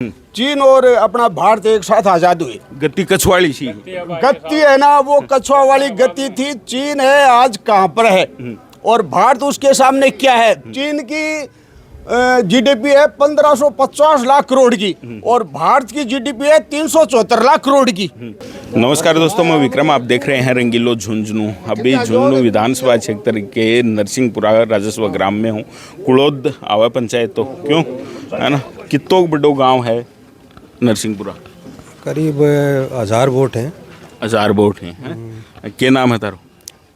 चीन और अपना भारत एक साथ आजाद हुए। गति कछवाड़ी सी गति है ना, वो कछुआ वाली गति थी। चीन है आज कहाँ पर है और भारत उसके सामने क्या है। चीन की जीडीपी है 1550 लाख करोड़ की और भारत की जीडीपी है 374 लाख करोड़ की। नमस्कार दोस्तों, मैं विक्रम, आप देख रहे हैं रंगीलो झुंझुनू। अभी झुंझुनू विधानसभा क्षेत्र के नरसिंहपुरा राजस्व ग्राम में हूँ। कुड़ोद आवा पंचायत तो क्यों है ना, कितो बड़ो गांव है नरसिंहपुरा। करीब 1000 वोट हैं। 1000 वोट हैं। क्या नाम है तारो?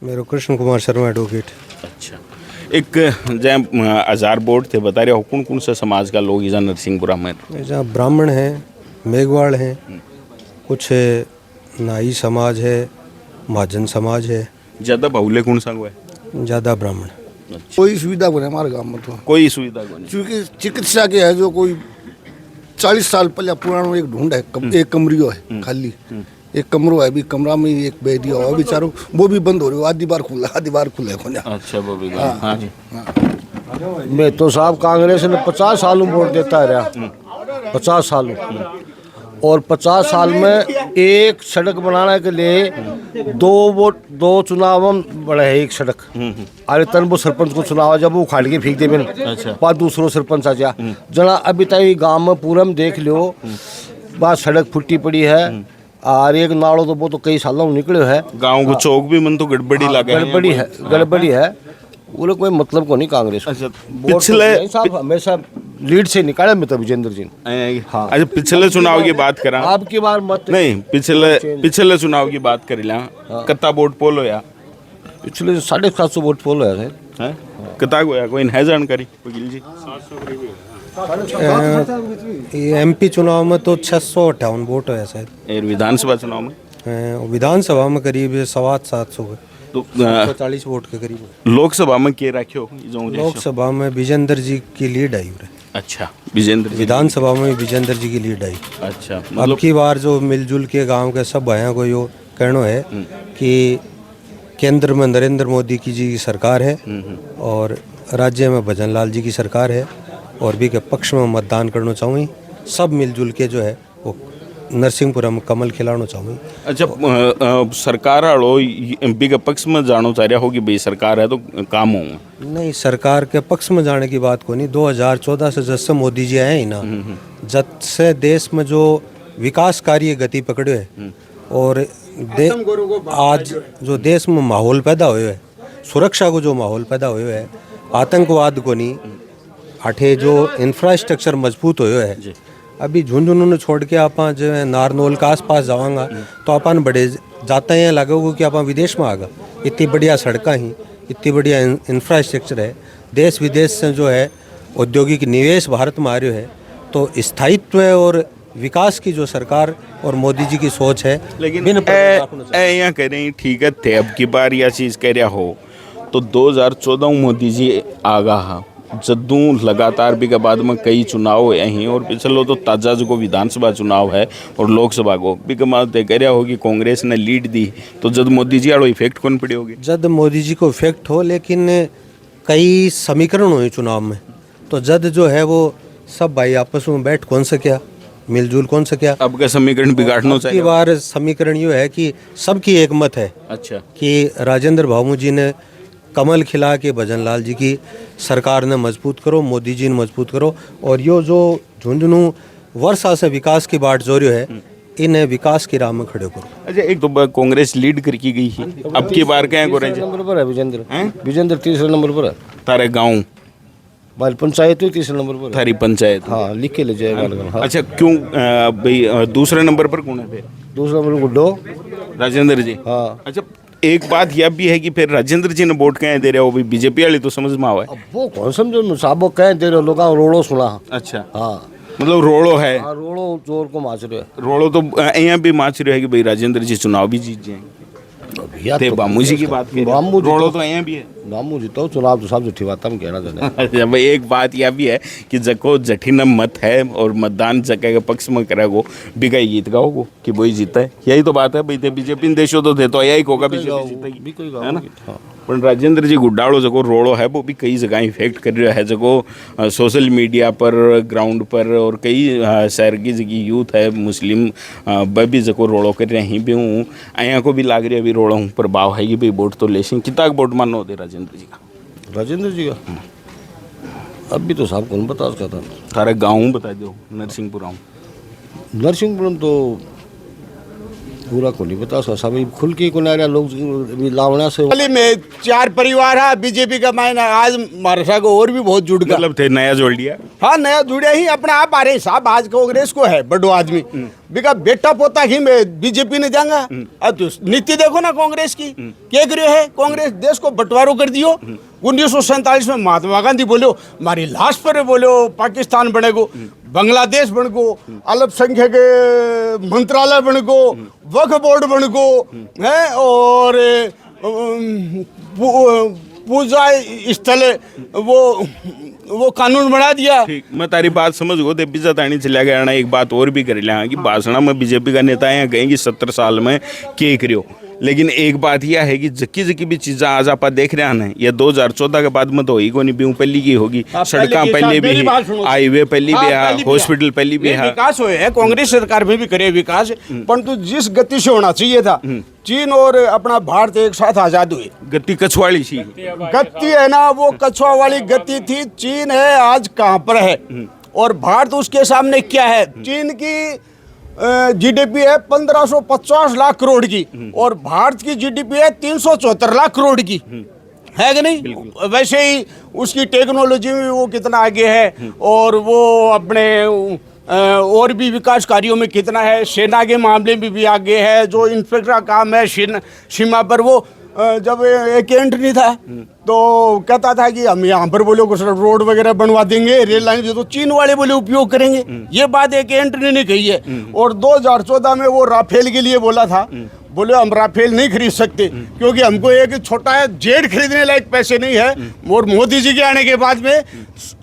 मेरा कृष्ण कुमार शर्मा एडवोकेट। अच्छा, एक जब 1000 वोट थे, बता रहे हो कौन कौन सा समाज का लोग इधर नरसिंहपुरा में? जहाँ ब्राह्मण हैं, मेघवाड़ हैं, कुछ नाई समाज है, महाजन समाज है। ज़्यादा बहुल्य कौन सा हुआ है? ज़्यादा ब्राह्मण। कोई सुविधा को नहीं हमारे गांव में तो, कोई सुविधा को नहीं। क्योंकि चिकित्सा के है जो कोई 40 साल पहले पुराना एक ढूंढ है, एक कमरियो है खाली, एक कमरो है, अभी कमरा में एक बेड दिया हुआ बेचारों, वो भी बंद हो रही है। आधी बार खुला है। अच्छा, वो भी हाँ जी। मैं तो साहब कांग्रेस ने 50 सालों वोट देता रहा, 50 सालों, और 50 साल में एक सड़क बनाने के लिए दो चुनाव में बड़े है एक सड़क। अरे तन वो सरपंच को चुनाव जब वो उखाड़ के फेंक दे मैंने। अच्छा। पर दूसरो सरपंच आ जा जना अभी तक गांव में पूरा में देख लो, बात सड़क फुटी पड़ी है और एक नाड़ो तो वो तो कई सालों में निकले है। गांव को चौक भी मन तो गड़बड़ी लगा है। गड़बड़ी है वो लोग, कोई मतलब को नहीं कांग्रेस। अच्छा, पिछले साहब हमेशा लीड से निकाले में तो विजेंद्र जी। हाँ। अच्छा, पिछले चुनाव की बात करा आपकी बार मत नहीं, पिछले चुनाव की बात करी ला। कितना वोट पोल होया? पिछले 750 वोट पोल होया है। कितना होया, कोई है जानकारी वकील जी? एमपी चुनाव में तो 658 वोट है शायद। और विधानसभा चुनाव में? विधानसभा में करीब 750 तो 40 वोट के करीब। लोकसभा में के रखियो? लोकसभा में विजेंद्र जी की लीड आई। अच्छा, विजेंद्र जी। विधानसभा में विजेंद्र जी की लीड आई। अच्छा, अब की बार जो मिलजुल के गांव के सब भाइयों को यो कहना है कि केंद्र में नरेंद्र मोदी की जी की सरकार है और राज्य में भजन लाल जी की सरकार है और भी के पक्ष में मतदान करना चाहूँगी। सब मिलजुल के जो है वो नरसिंहपुरम कमल खिलाना चाहूँगी। अच्छा, सरकार आड़ो एमपी के पक्ष में जानो चाह रहा हो कि भाई सरकार है तो काम होगा? नहीं, सरकार के पक्ष में जाने की बात को नहीं। 2014 से जब से मोदी जी आए ही ना, जब से देश में जो विकास कार्य गति पकड़े है और आज जो देश में माहौल पैदा हुए है, सुरक्षा को जो माहौल पैदा हुए है, आतंकवाद को नहीं, आठे जो इंफ्रास्ट्रक्चर मजबूत हुए है। अभी झुंझुनू ने छोड़ के आप जो है नारनौल के आसपास जावांगा तो अपन बड़े जाते हैं लगेगा कि आप विदेश में आगा। इतनी बढ़िया सड़कें ही, इतनी बढ़िया इंफ्रास्ट्रक्चर है, देश विदेश से जो है औद्योगिक निवेश भारत में आ रहे है। तो स्थायित्व और विकास की जो सरकार और मोदी जी की सोच है, लेकिन यहाँ कह रहे हैं ठीक है थे, अब की बार यह चीज़ कह रहा हो तो 2014 मोदी जी आगा हा जद्दू लगातार भी के बाद में कई चुनाव हुए हैं और पिछले तो ताजा जो विधानसभा चुनाव है और लोकसभा को भी कमाते कह रहा हो कि कांग्रेस ने लीड दी तो जब मोदी जी आड़ो इफेक्ट कौन पड़ी होगी? जब मोदी जी को इफेक्ट हो, लेकिन कई समीकरण हुए चुनाव में तो जद जो है वो सब भाई आपस में बैठ कौन सा क्या मिलजुल कौन सा क्या। अब का समीकरण बिगाड़ना चाहिए। की बार समीकरण ये है कि सबकी एक मत है। अच्छा, कि राजेंद्र भामू जी ने कमल खिला के भजन लाल जी की सरकार ने मजबूत करो, मोदी जी ने मजबूत करो और यो जो झुंझुनू वर्षा से विकास की बाट जो है इन्हें विकास की राह में खड़े करो। अच्छा, एक तो कांग्रेस लीड करके गई है, अब की बार क्या नंबर पर है विजेंद्र 3 नंबर पर है। तारे गाँव हमारी पंचायत 3 नंबर पर, थारी पंचायत। हाँ, लिख के ले जाएगा। हाँ। अच्छा, क्यों भाई दूसरे नंबर पर कौन है? दूसरा नंबर गुड्डो राजेंद्र जी। हाँ। अच्छा, एक बात यह भी है कि फिर राजेंद्र जी ने वोट कहीं दे रहे हो, भी बीजेपी वाली तो समझ में आवा है। वो कौन समझो साहब, कहीं दे रहे लोग रोड़ो सुना। अच्छा, हाँ, मतलब रोड़ो है। हाँ, रोड़ो जोर को माच रहे है। रोड़ो तो यहाँ भी माच रहे है कि भाई राजेंद्र जी चुनाव भी जीत जाएंगे। तो बामू जी की बात करें, रोड़ो तो यहाँ भी है। बामू जी तो चुनाव तो सब जठी बात हम कहना चाहते अच्छा भाई, एक बात यह भी है कि जको जठिन मत है और मतदान जगह के पक्ष में करेगो बिगाई गीत गाओगो कि वही जीता है। यही तो बात है भाई, बीजेपी देशों तो थे तो यही होगा बीजेपी जीतेगी, है ना। पण राजेंद्र जी गुड्डाड़ो जो रोड़ो है वो भी कई जगह इफेक्ट कर रहा है जो सोशल मीडिया पर ग्राउंड पर और कई शहर की जगह यूथ है मुस्लिम वह भी जो रोड़ो कर रहे हैं भी हूँ अया को भी लाग रही है अभी रोड़ो प्रभाव है कि भाई वोट तो लेसिन कितना वोट मानो होते राजेंद्र जी का राजेंद्र जी का अभी तो साहब कौन बता उसका था सारा गाँव बता दो नरसिंहपुर नरसिंहपुरम तो पूरा को नहीं बता उसका सब खुल के किनारे लोग अभी लावना से गली में 4 परिवार है बीजेपी का मायना आज महाराष्ट्र को और भी बहुत जुड़ गया मतलब थे नया जोड़ लिया हाँ नया जुड़े ही अपने आप आ रहे साहब आज कांग्रेस को है बड़ो आदमी बिका बेटा पोता ही मैं बीजेपी ने जाऊंगा अब तो नीति देखो ना कांग्रेस की क्या करे है कांग्रेस देश को बंटवारो कर दियो 1947 में महात्मा गांधी बोलो हमारी लाश पर बोलो पाकिस्तान बनेगो बांग्लादेश बन गो अल्पसंख्यक मंत्रालय बन गो वक्फ बोर्ड बन गो है और पूजा स्थल वो कानून बना दिया। ठीक मैं तारी बात समझ गो ते पिज्जा तानी चला गया ना एक बात और भी कर लिया कि भाषण में बीजेपी का नेता यहाँ कहेंगे 70 साल में के करियो लेकिन एक बात यह है कि जकी भी चीज़ें आज आप देख रहे हैं ये 2014 के बाद में तो होगी को नहीं भी पहली की होगी सड़कें पहले भी हाईवे पहले भी है हॉस्पिटल पहले भी है विकास हुए है कांग्रेस सरकार में भी करे विकास परंतु जिस गति से होना चाहिए था चीन और अपना भारत एक साथ आजाद हुए गति कछुआड़ी सी गति है ना वो कछुआ वाली गति थी चीन है आज कहाँ पर है और भारत उसके सामने क्या है चीन की जीडीपी है 1550 लाख करोड़ की और भारत की जीडीपी है 374 लाख करोड़ की है कि नहीं वैसे ही उसकी टेक्नोलॉजी में वो कितना आगे है और वो अपने और भी विकास कार्यों में कितना है सेना के मामले में भी आगे है जो इंस्पेक्टर का काम है सीमा पर वो जब एक एंट्री था तो कहता था कि हम यहाँ पर बोले कुछ रोड वगैरह बनवा देंगे रेल लाइन जो तो चीन वाले बोले उपयोग करेंगे ये बात एक एंट्री ने कही है और 2014 में वो राफेल के लिए बोला था बोले हम राफेल नहीं खरीद सकते क्योंकि हमको एक छोटा है जेट खरीदने लायक पैसे नहीं है और मोदी जी के आने के बाद में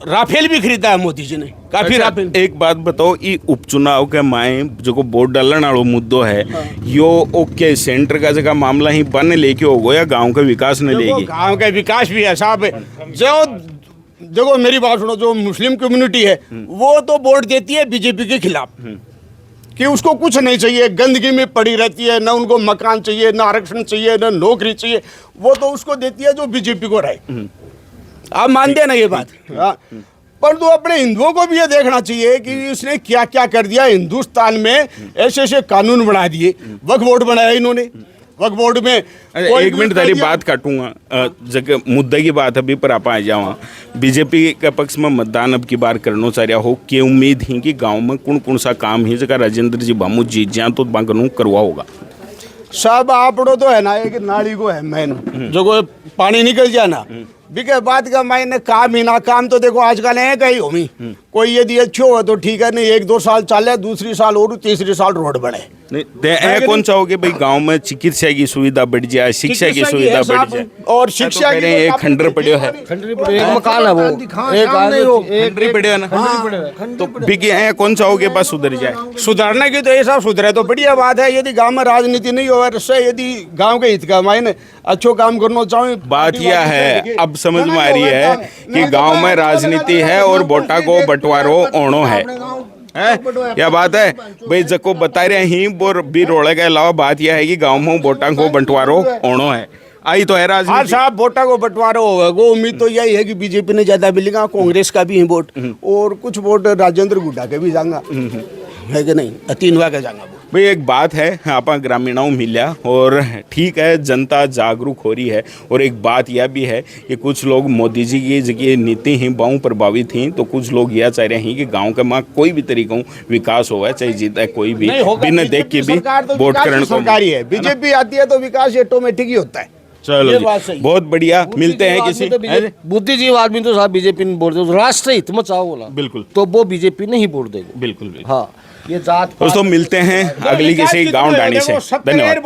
राफेल भी खरीदा है मोदी जी ने काफी अच्छा, राफेल। एक बात बताओ ये उपचुनाव के माए जो को वोट डालने वालो मुद्दो है यो ओके सेंटर का जगह मामला ही बन लेके होगो या गांव का विकास न लेगी गांव का विकास भी है साहब जो देखो मेरी बात सुनो जो मुस्लिम कम्युनिटी है वो तो वोट देती है बीजेपी के खिलाफ कि उसको कुछ नहीं चाहिए गंदगी में पड़ी रहती है ना उनको मकान चाहिए ना आरक्षण चाहिए ना नौकरी चाहिए वो तो उसको देती है जो बीजेपी को रहे आप मानते हैं ना ये बात परंतु अपने हिंदुओं को भी ये देखना चाहिए कि इसने क्या क्या कर दिया हिंदुस्तान में ऐसे ऐसे कानून बना दिए वक्फ बोर्ड बनाया इन्होंने वक्फ बोर्ड में एक मिनट तारी बात काटूंगा जगह मुद्दे की बात अभी पर आप आ जाओ बीजेपी के पक्ष में मतदान अब की बार करना चाह रहा हो कि उम्मीद ही कि गांव में कौन कौन सा काम है जगह राजेंद्र जी बामू जीत जाए तो बागनू करवा होगा सब आपड़ो तो है ना एक नाली को है मैन जो को पानी निकल जाए ना बिके बाद का मैंने काम ही ना काम तो देखो आजकल है कहीं होमी कोई यदि अच्छो हो तो ठीक है नहीं 1-2 साल चले दूसरी साल और तीसरी साल रोड बने नहीं कौन चाहोगे भाई गांव में चिकित्सा की सुविधा बढ़ जाए शिक्षा की सुविधा बढ़ जाए और शिक्षा की एक खंडर पड़े है एक मकान है वो एक खंडरी पड़े है ना तो बिकी है कौन चाहोगे बस सुधर जाए सुधारने की तो ऐसा सुधरे तो बढ़िया बात है यदि गांव में राजनीति नहीं हो रहा यदि गांव के हित का मायने अच्छो काम करना चाहो बात यह है अब समझ में आ रही है कि गांव में राजनीति है और वोटा को बंटवारो ओणो है क्या बात है भाई जको बता रहे ही बोर भी रोड़े के अलावा बात यह है कि गांव में वोटा को बंटवारो ओणो है आई तो है राजनीति साहब वोटा को बंटवारो होगा वो उम्मीद तो यही है कि बीजेपी ने ज्यादा मिलेगा कांग्रेस का भी है वोट और कुछ वोट राजेंद्र गुड्डा के भी जाएगा है कि नहीं 3 का जाएगा भाई एक बात है आप ग्रामीणों मिला और ठीक है जनता जागरूक हो रही है और एक बात यह भी है कि कुछ लोग मोदी जी की जगह नीति ही बहुत प्रभावित थी तो कुछ लोग यह चाह रहे हैं कि गांव के माँ कोई भी तरीकों विकास होगा चाहे जीता है कोई भी बिना देख के भी वोट करने को सरकारी है बीजेपी आती है तो विकास ऑटोमेटिक ही होता है चलो जी, बहुत बढ़िया मिलते हैं किसी बुद्धिजीवी आदमी तो साहब बीजेपी ने वोट दे राष्ट्र हित में चाहो बोला बिल्कुल तो वो बीजेपी नहीं वोट देगा बिल्कुल हाँ ये जात दोस्तों मिलते हैं अगली किसी गांव डाणी से धन्यवाद।